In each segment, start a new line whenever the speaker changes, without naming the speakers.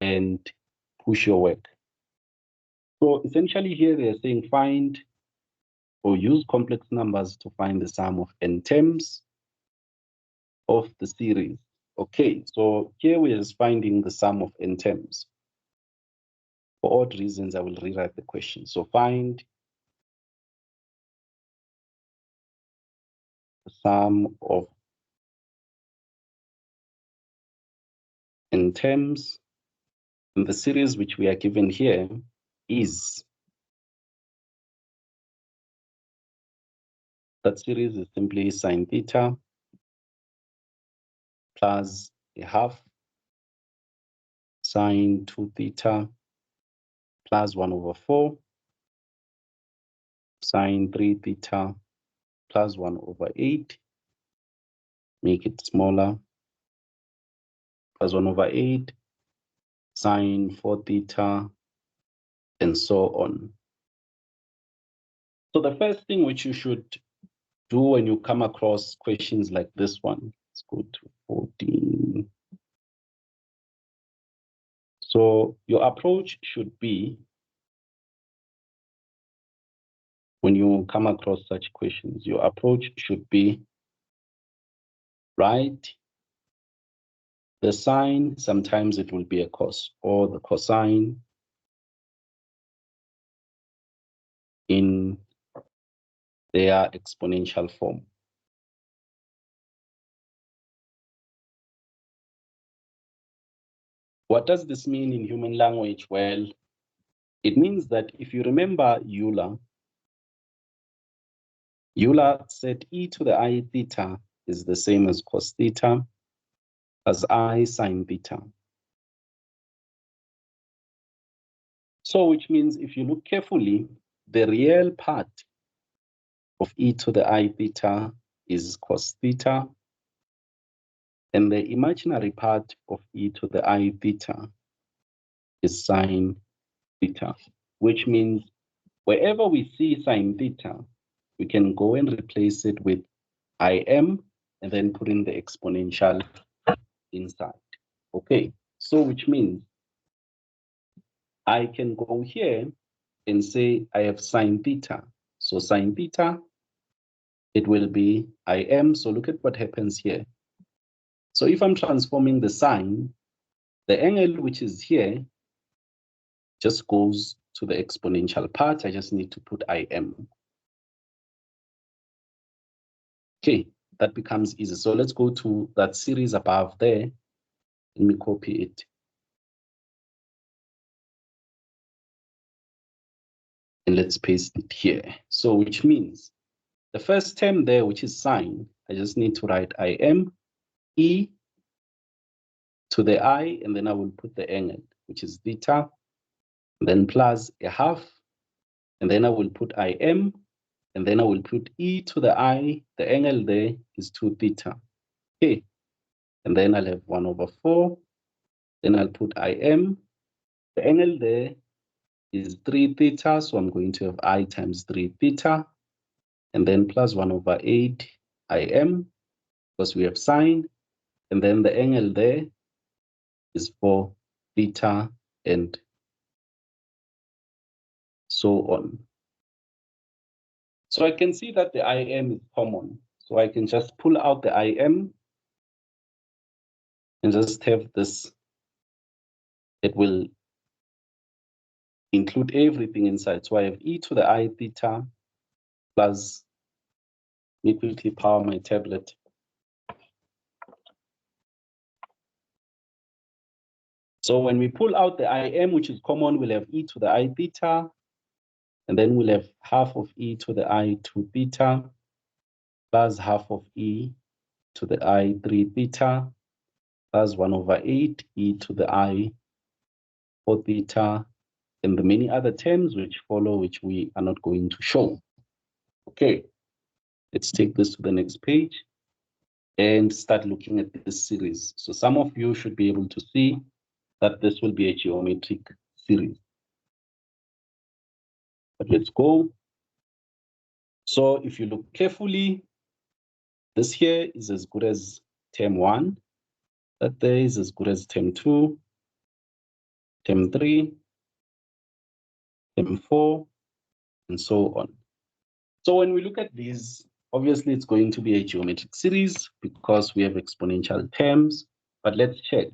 and push your work. So essentially here they're saying find or use complex numbers to find the sum of n terms of the series. Okay, so here we're just finding the sum of n terms. For odd reasons, I will rewrite the question. So find the sum of n terms in the series which we are given here is, that series is simply sine theta plus a half sine 2 theta plus 1/4 sine 3 theta plus 1/8, make it smaller, plus 1/8 sine 4 theta, and so on. So the first thing which you should do when you come across questions like this one, let's go to 14. So your approach should be, when you come across such questions, your approach should be write the sine, sometimes it will be a cos, or the cosine in their exponential form. What does this mean in human language? Well, it means that if you remember Euler said e to the I theta is the same as cos theta as I sine theta. So which means if you look carefully, the real part of e to the I theta is cos theta, and the imaginary part of e to the I theta is sine theta, which means wherever we see sine theta, we can go and replace it with Im and then put in the exponential inside. Okay, so which means I can go here and say I have sine theta. So sine theta, it will be Im. So look at what happens here. So if I'm transforming the sine, the angle which is here just goes to the exponential part. I just need to put Im. Okay, that becomes easy. So let's go to that series above there. Let me copy it. And let's paste it here. So which means the first term there, which is sine, I just need to write Im, e to the I, and then I will put the angle, which is theta, then plus a half, and then I will put Im, and then I will put e to the I, the angle there is 2 theta. Okay, and then I'll have 1/4, then I'll put Im, the angle there is 3 theta, so I'm going to have I times 3 theta, and then plus 1/8 Im, because we have sine, and then the angle there is 4 theta, and so on. So I can see that the Im is common. So I can just pull out the Im and just have this. It will include everything inside. So I have e to the I theta plus, let me quickly power my tablet. So when we pull out the Im, which is common, we'll have e to the I theta, and then we'll have half of e to the I 2 theta plus half of e to the I 3 theta plus 1/8 e to the I 4 theta, and the many other terms which follow, which we are not going to show. Okay, let's take this to the next page and start looking at this series. So some of you should be able to see that this will be a geometric series. But let's go. So if you look carefully, this here is as good as term 1. That there is as good as term 2. term 3, term 4, and so on. So when we look at these, obviously it's going to be a geometric series because we have exponential terms, but let's check.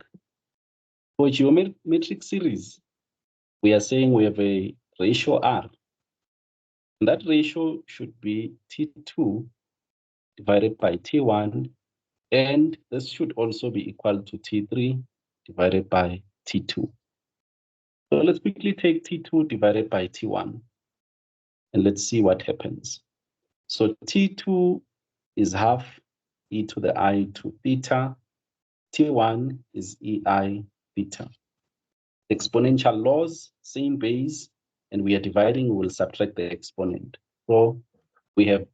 For a geometric series, we are saying we have a ratio R. And that ratio should be T2 divided by T1, and this should also be equal to T3 divided by T2. So let's quickly take T2 divided by T1, and let's see what happens. So T2 is half e to the I2 theta. T1 is EI theta. Exponential laws, same base, and we are dividing, we will subtract the exponent. So we have,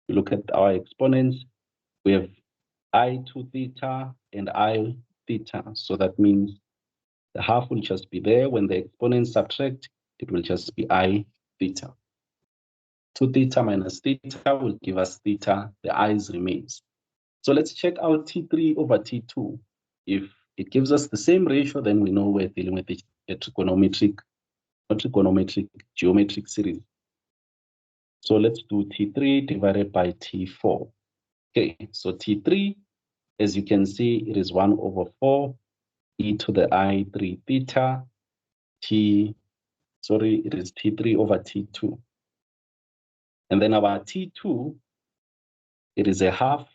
look at our exponents, we have I2 theta and I theta. So that means the half will just be there. When the exponents subtract, it will just be I theta. 2 theta minus theta will give us theta, the i's remains. So let's check out T3 over T2. If it gives us the same ratio, then we know we're dealing with a trigonometric, not trigonometric, geometric series. So let's do T3 divided by T4. Okay, so T3, as you can see, it is 1 over 4 e to the I3 theta, it is T3 over T2. And then our T2, it is a half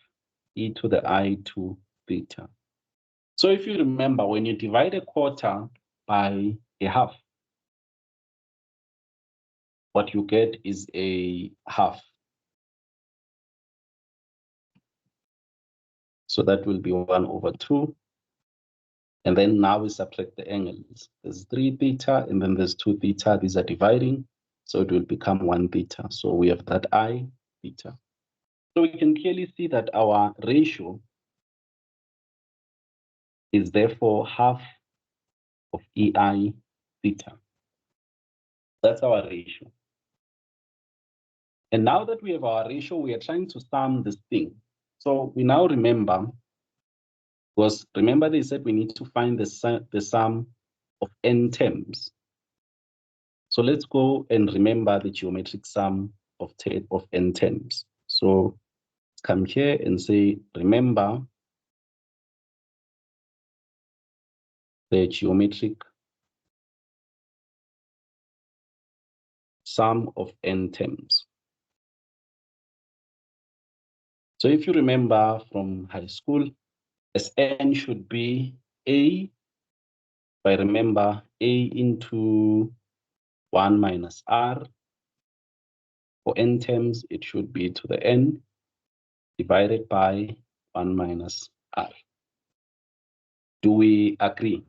e to the I2 theta. So if you remember, when you divide a quarter by a half, what you get is a half. So that will be 1 over 2. And then now we subtract the angles. There's 3 theta, and then there's 2 theta. These are dividing, so it will become 1 theta. So we have that I theta. So we can clearly see that our ratio is therefore half of EI theta. That's our ratio. And now that we have our ratio, we are trying to sum this thing. So we now remember, because remember they said we need to find the sum of n terms. So let's go and remember the geometric sum of n terms. So come here and say, remember the geometric sum of n terms. So if you remember from high school, Sn should be A, if I remember, A into 1 minus R. For n terms, it should be to the n divided by 1 minus R. Do we agree?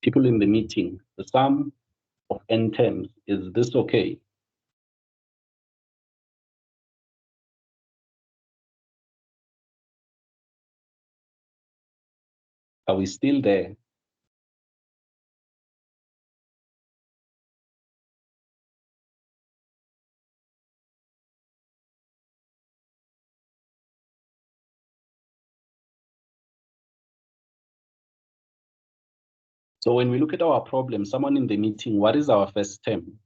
People in the meeting, the sum of n terms, is this okay? Are we still there? So when we look at our problem, someone in the meeting, what is our first term?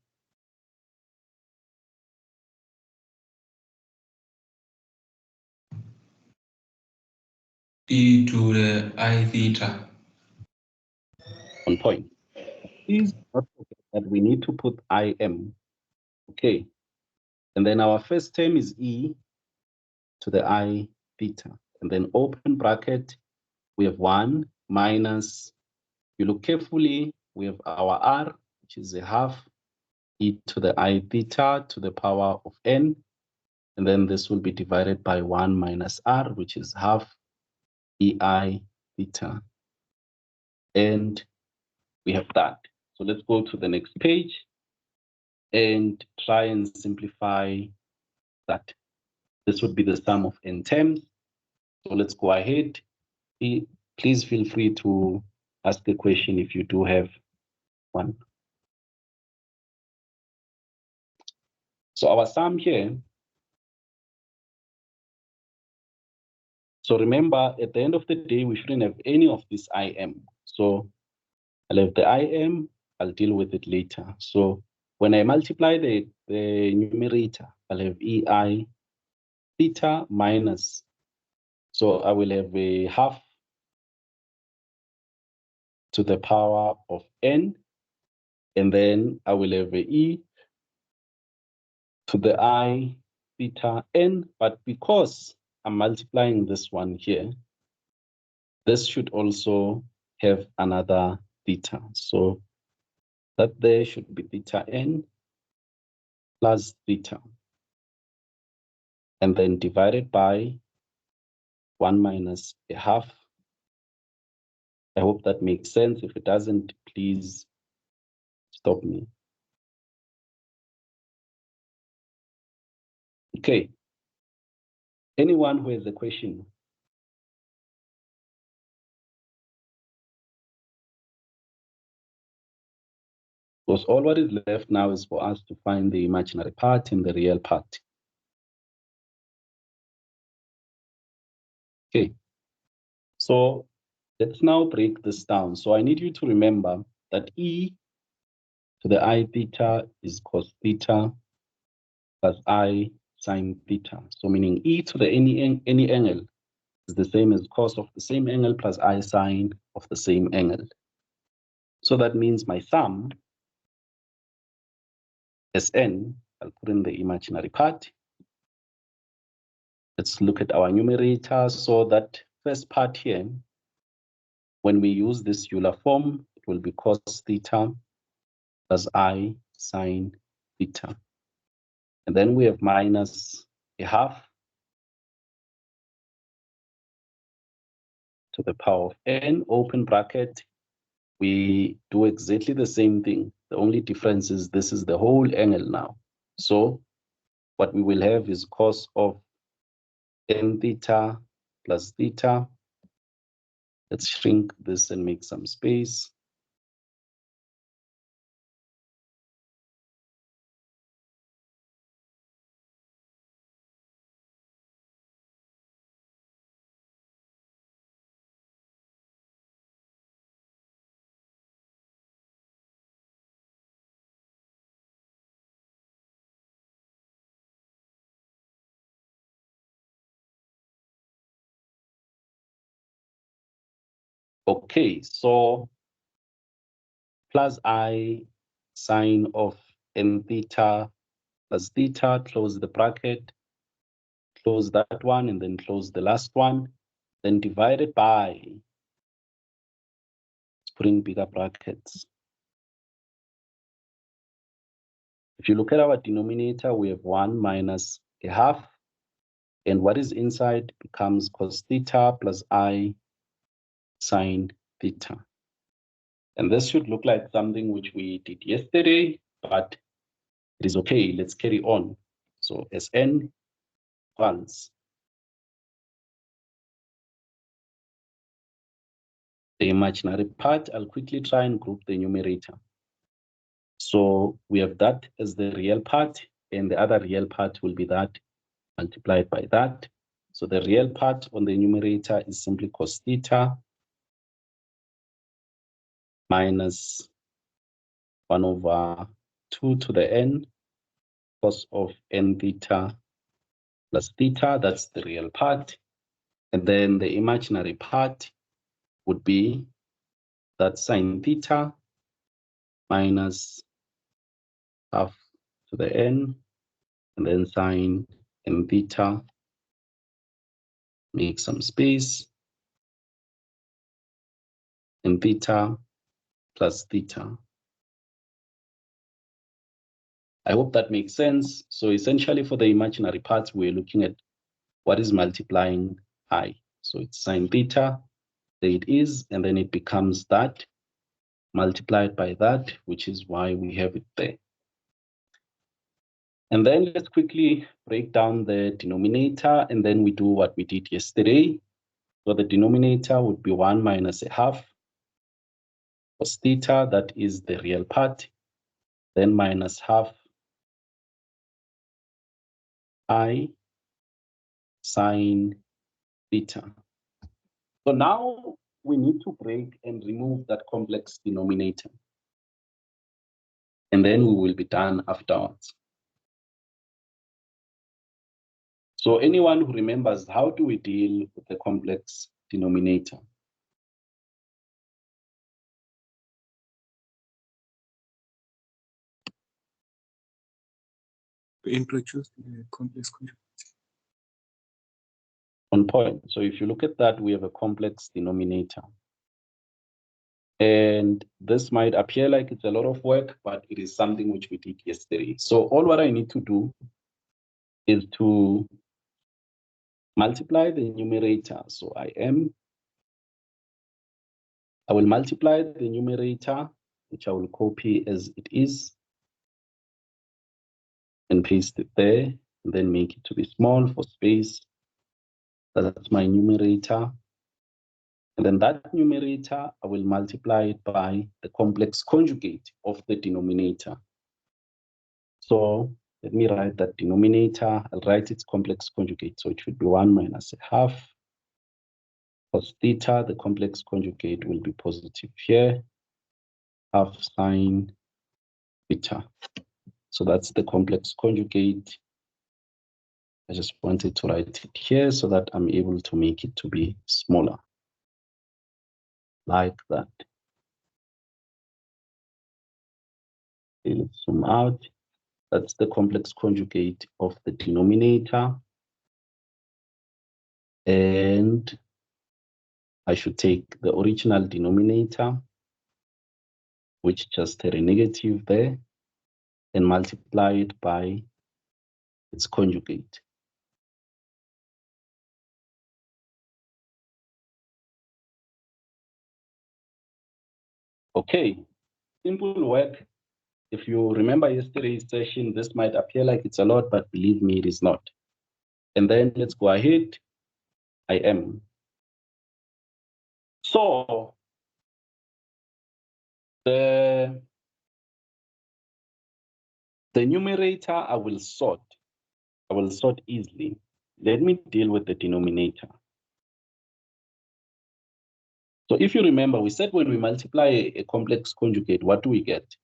E to the I theta.
On point. Please not forget that we need to put Im. Okay. And then our first term is E to the I theta. And then open bracket, we have 1 minus, you look carefully, we have our R, which is a half e to the I theta to the power of n. And then this will be divided by 1 minus R, which is half EI theta. And we have that. So let's go to the next page and try and simplify that. This would be the sum of n terms. So let's go ahead. Please feel free to ask a question if you do have one. So our sum here, so remember at the end of the day, we shouldn't have any of this IM. So I'll have the IM, I'll deal with it later. So when I multiply the numerator, I'll have EI theta minus, so I will have a half to the power of n, and then I will have a e to the I theta n, but because I'm multiplying this one here, this should also have another theta. So that there should be theta n plus theta, and then divided by 1 minus a half. I hope that makes sense. If it doesn't, please stop me. Okay. Anyone who has a question? Because all what is left now is for us to find the imaginary part and the real part. Okay. So let's now break this down. So I need you to remember that E to the I theta is cos theta plus I sine theta. So meaning E to the any angle is the same as cos of the same angle plus I sine of the same angle. So that means my sum, Sn, I'll put in the imaginary part. Let's look at our numerator. So that first part here, when we use this Euler form, it will be cos theta plus I sine theta. And then we have minus a half to the power of n, open bracket. We do exactly the same thing. The only difference is this is the whole angle now. So what we will have is cos of n theta plus theta. Let's shrink this and make some space. Okay, so plus I sine of n theta plus theta, close the bracket, close that one, and then close the last one, then divided by, let's put in bigger brackets. If you look at our denominator, we have 1 minus a half, and what is inside becomes cos theta plus I sine theta. And this should look like something which we did yesterday, but it is okay. Let's carry on. So Sn equals the imaginary part. I'll quickly try and group the numerator. So we have that as the real part, and the other real part will be that multiplied by that. So the real part on the numerator is simply cos theta minus 1 over 2 to the n cos of n theta plus theta. That's the real part. And then the imaginary part would be that sine theta minus half to the n, and then sine n theta, make some space, and theta plus theta. I hope that makes sense. So essentially for the imaginary parts, we're looking at what is multiplying I. So it's sine theta, there it is, and then it becomes that multiplied by that, which is why we have it there. And then let's quickly break down the denominator, and then we do what we did yesterday. So the denominator would be 1 minus a half cos theta, that is the real part, then minus half I sine theta. So now we need to break and remove that complex denominator. And then we will be done afterwards. So anyone who remembers, how do we deal with the complex denominator?
We introduce the complex conjugate.
On point. So if you look at that, we have a complex denominator. And this might appear like it's a lot of work, but it is something which we did yesterday. So all what I need to do is to multiply the numerator. So I will multiply the numerator, which I will copy as it is, and paste it there, and then make it to be small for space. That's my numerator. And then that numerator, I will multiply it by the complex conjugate of the denominator. So let me write that denominator. I'll write its complex conjugate. So it should be 1 minus a half cos theta. The complex conjugate will be positive here, half sine theta. So that's the complex conjugate. I just wanted to write it here so that I'm able to make it to be smaller, like that. Okay, let's zoom out. That's the complex conjugate of the denominator. And I should take the original denominator, which just had a negative there, and multiply it by its conjugate. Okay, simple work. If you remember yesterday's session, this might appear like it's a lot, but believe me, it is not. And then let's go ahead. I am. So the numerator I will sort easily. Let me deal with the denominator. So if you remember, we said when we multiply a complex conjugate, what do we get?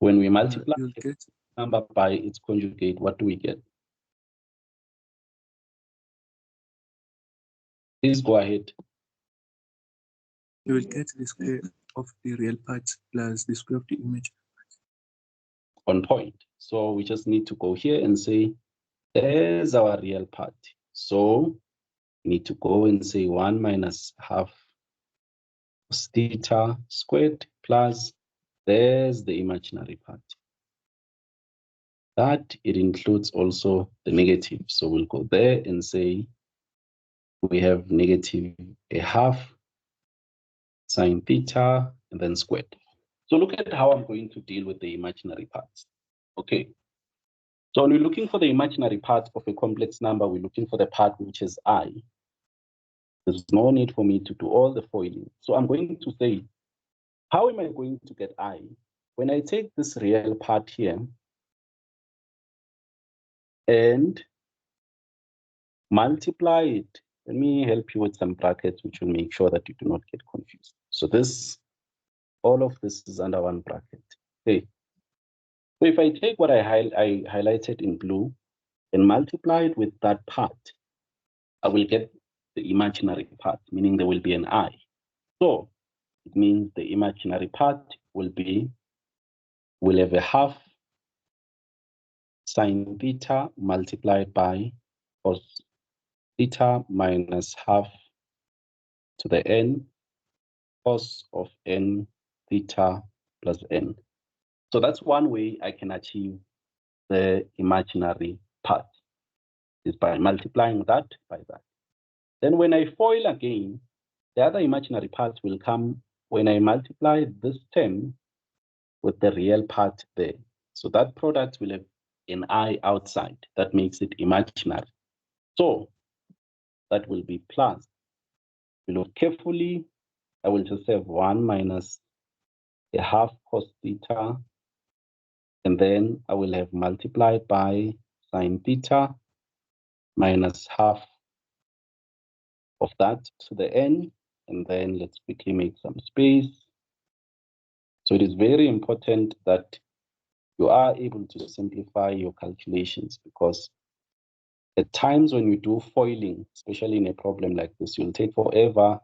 When we multiply a number by its conjugate, what do we get? Please go ahead.
You will get the square of the real part plus the square of the image.
On point. So we just need to go here and say, there's our real part. So we need to go and say 1 minus half cos theta squared plus there's the imaginary part. That it includes also the negative. So we'll go there and say we have negative a half sine theta and then squared. So look at how I'm going to deal with the imaginary parts. Okay. So when we're looking for the imaginary part of a complex number, we're looking for the part which is I. There's no need for me to do all the foiling. So I'm going to say, how am I going to get I? When I take this real part here and multiply it, let me help you with some brackets, which will make sure that you do not get confused. So this, all of this is under one bracket. Okay. So if I take what I highlighted in blue and multiply it with that part, I will get the imaginary part, meaning there will be an I. So it means the imaginary part will have a half sine theta multiplied by cos theta minus half to the n cos of n theta plus n. So that's one way I can achieve the imaginary part, is by multiplying that by that. Then when I FOIL again, the other imaginary part will come when I multiply this term with the real part there. So that product will have an I outside. That makes it imaginary. So that will be plus. If you look carefully, I will just have 1 minus a half cos theta, and then I will have multiplied by sine theta minus half of that to the n, and then let's quickly make some space. So it is very important that you are able to simplify your calculations, because at times when you do foiling, especially in a problem like this, you'll take forever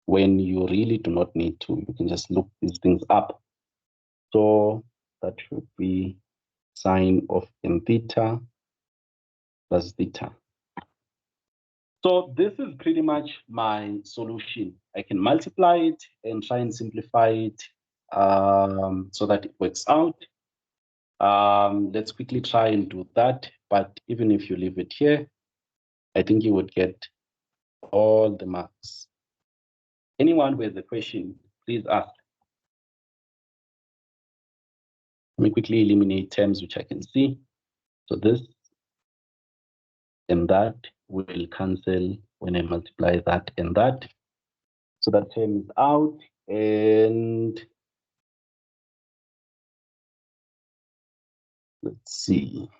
when you really do not need to. You can just look these things up. So that should be sine of n theta plus theta. So this is pretty much my solution. I can multiply it and try and simplify it so that it works out. Let's quickly try and do that. But even if you leave it here, I think you would get all the marks. Anyone with a question, please ask. Let me quickly eliminate terms which I can see. So this and that will cancel when I multiply that and that. So that term is out, and let's see.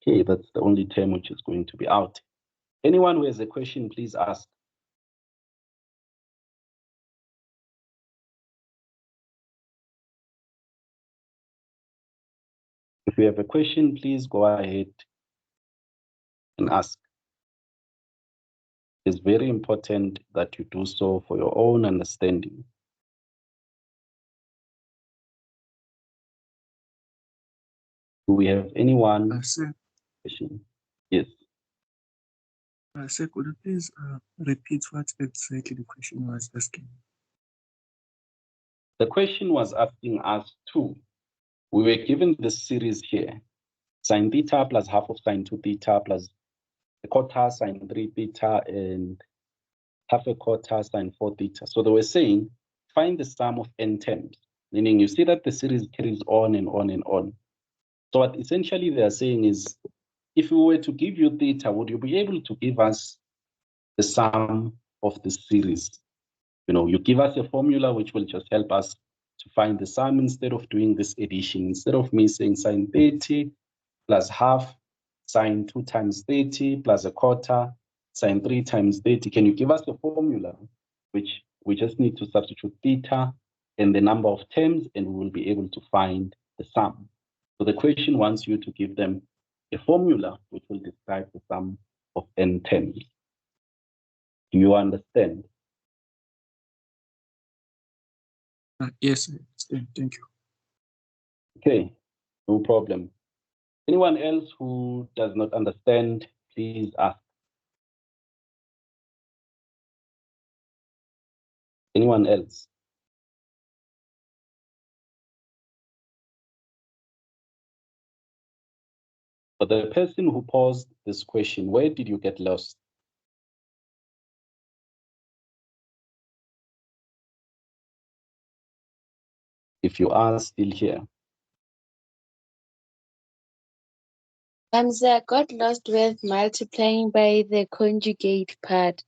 Okay, that's the only term which is going to be out. Anyone who has a question, please ask. If you have a question, please go ahead and ask. It's very important that you do so for your own understanding. Do we have anyone?
Sir,
Question? Yes.
sir, could you please repeat what exactly the question was asking?
The question was asking us to, we were given this series here, sine theta plus half of sine 2 theta plus a quarter sine 3 theta and half a quarter sine 4 theta. So they were saying, find the sum of n terms, meaning you see that the series carries on and on and on. So what essentially they are saying is, if we were to give you theta, would you be able to give us the sum of the series? You know, you give us a formula which will just help us to find the sum instead of doing this addition. Instead of me saying sine 30 plus half sine 2 times 30 plus a quarter sine 3 times 30, can you give us a formula which we just need to substitute theta and the number of terms, and we will be able to find the sum. So the question wants you to give them a formula which will describe the sum of n terms. Do you understand?
Yes, I understand. Thank you.
Okay, no problem. Anyone else who does not understand, please ask. Anyone else? For the person who posed this question, where did you get lost? If you are still here.
So I got lost with multiplying by the conjugate part,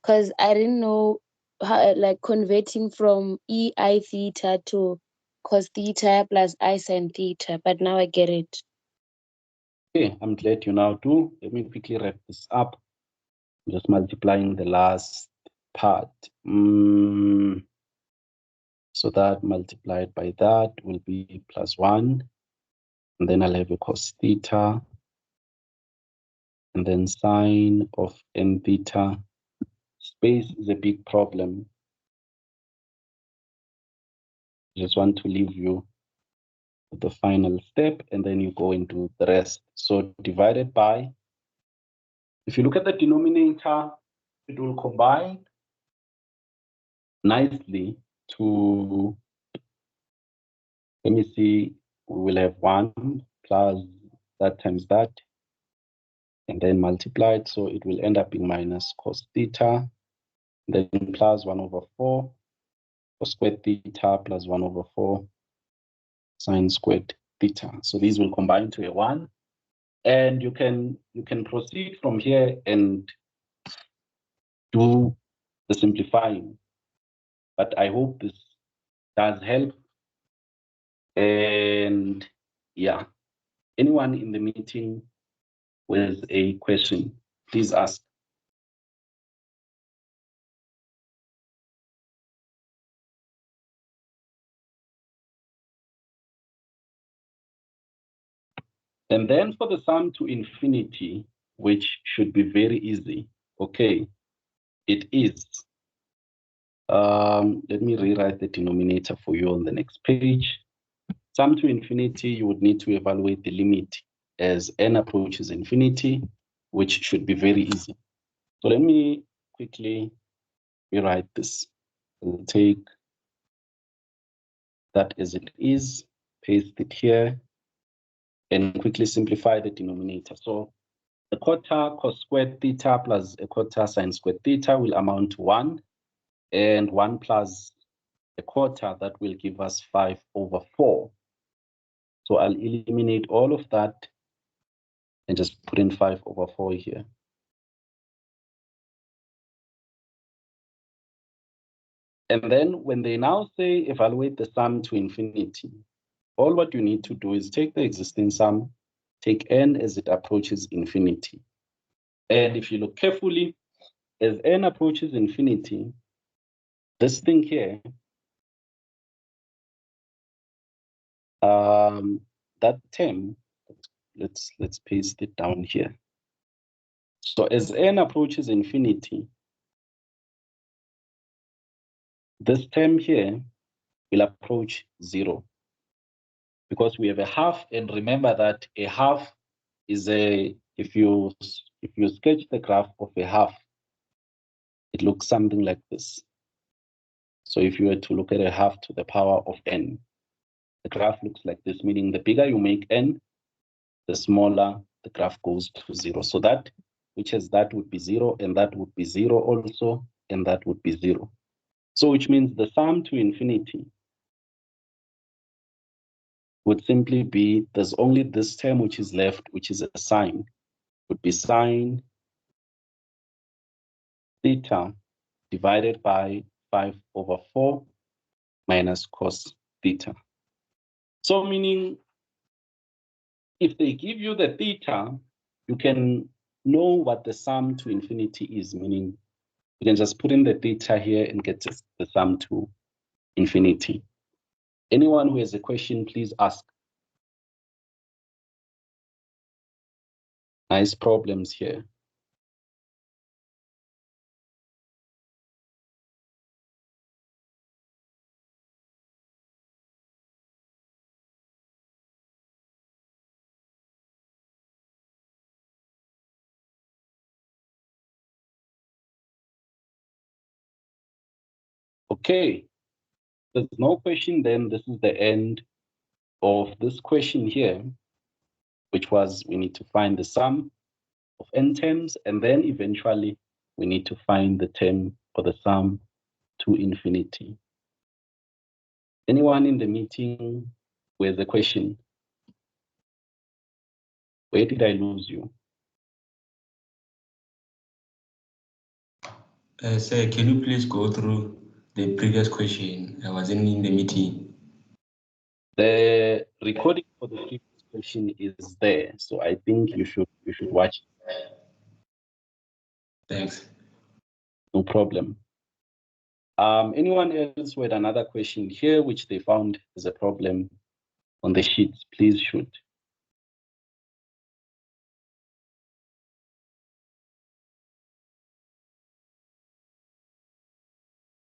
because I didn't know how, like, converting from EI theta to cos theta plus I sin theta, but now I get it.
Okay, I'm glad you now do. Let me quickly wrap this up. I'm just multiplying the last part. So that multiplied by that will be plus 1. And then I'll have a cos theta. And then sine of n theta. Space is a big problem. I just want to leave you with the final step, and then you go into the rest. So divided by, if you look at the denominator, it will combine nicely to, let me see, we will have 1 plus that times that, and then multiplied. So it will end up being minus cos theta, then plus 1 over 4 cos squared theta plus 1 over 4 sine squared theta. So these will combine to a 1. And you can proceed from here and do the simplifying. But I hope this does help. And yeah, anyone in the meeting with a question, please ask. And then for the sum to infinity, which should be very easy, okay, it is. Let me rewrite the denominator for you on the next page. Sum to infinity, you would need to evaluate the limit as n approaches infinity, which should be very easy. So let me quickly rewrite this. I'll take that as it is, paste it here, and quickly simplify the denominator. So a quarter cos squared theta plus a quarter sine squared theta will amount to 1, and 1 plus a quarter, that will give us 5/4. So I'll eliminate all of that and just put in 5/4 here. And then when they now say evaluate the sum to infinity, all what you need to do is take the existing sum, take n as it approaches infinity. And if you look carefully, as n approaches infinity, this thing here, that term, let's paste it down here. So as n approaches infinity, this term here will approach 0 because we have a half, and remember that a half is if you sketch the graph of a half, it looks something like this. So if you were to look at a half to the power of n, the graph looks like this, meaning the bigger you make n, the smaller the graph goes to 0. So that which is that would be 0, and that would be 0 also, and that would be 0. So which means the sum to infinity would simply be, there's only this term which is left, which is a sine, would be sine theta divided by 5/4 minus cos theta. So meaning, if they give you the theta, you can know what the sum to infinity is, meaning you can just put in the theta here and get the sum to infinity. Anyone who has a question, please ask. Nice problems here. Okay, there's no question, then this is the end of this question here, which was we need to find the sum of n terms, and then eventually we need to find the term or the sum to infinity. Anyone in the meeting with a question? Where did I lose you?
Sir, can you please go through the previous question? I wasn't in the meeting.
The recording for the previous question is there, so I think you should watch it.
Thanks.
No problem. Anyone else with another question here which they found is a problem on the sheets, please shoot.